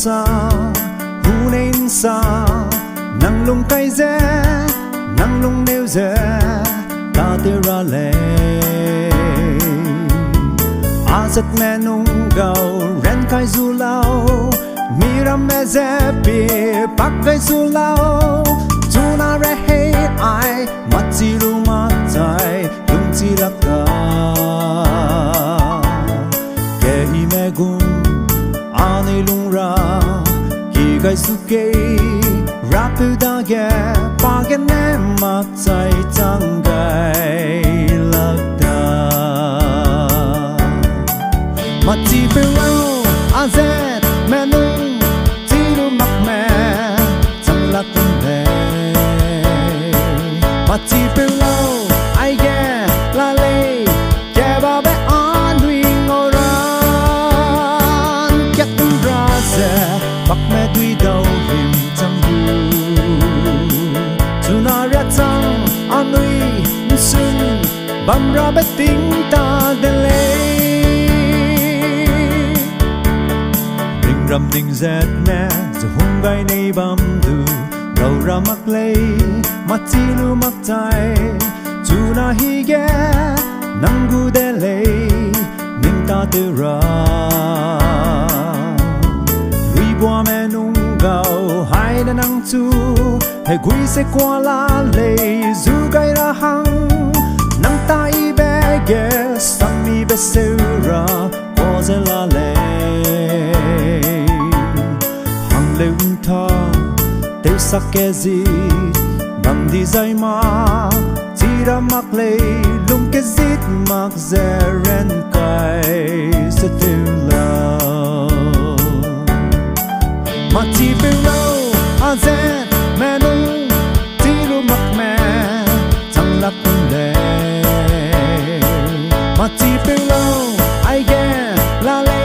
sa hu nên sa nang lung kai ze nang lung neu ze ta te ra le azet menung gao renkai zu lao miram me ze pi phak gaisira lao chuna rehei ai machi ru ma chai lung chi rakka ke hi me gun anui lung ra ki gai su ke rapu da ge pa ge ne ma chai chang gai lakda machi Peulau azet menung tiru mak me chang lakun le machi Peulau ai ge la le ke ba be anui ngoran ket ra ze phak me dui dau him chang du chuna ra chang anui sun bam ra be ting ta delei ram ding zet me zu hung gai nei bam du rau ra mak lei machi lu mak chai chuna hi ge nang gu delei ning ta te ra lui bua me nung gao hai na nang chu he gui se kwa la lei zu gai ra hang nang ta i be ge sam mi be se ra ko ze la le leung tha te sak ke zi bang di zai ma chira mak le lung ke zit mak ze renkai se teleu Machi Peulau azet menung tiru mak me chang lakun le Machi Peulau ai ge la le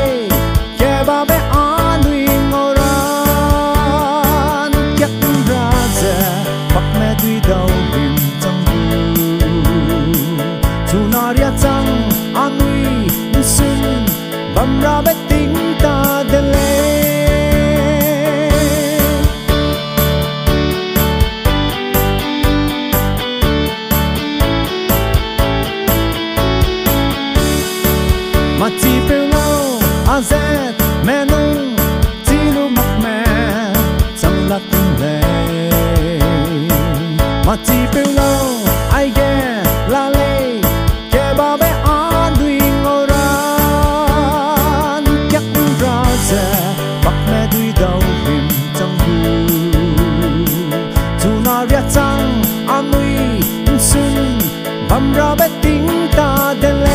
ke ba be anui dau him chang du chuna ria chang anui sun bam ra be ting ta delei Machi Peulau azet menung tiru mak me chang lakun le Machi Peulau ai ge la le ke ba be anui ngoran ket ra ze phak me dui dau him chang du chuna ria chang anui sun bam ra be ting ta delei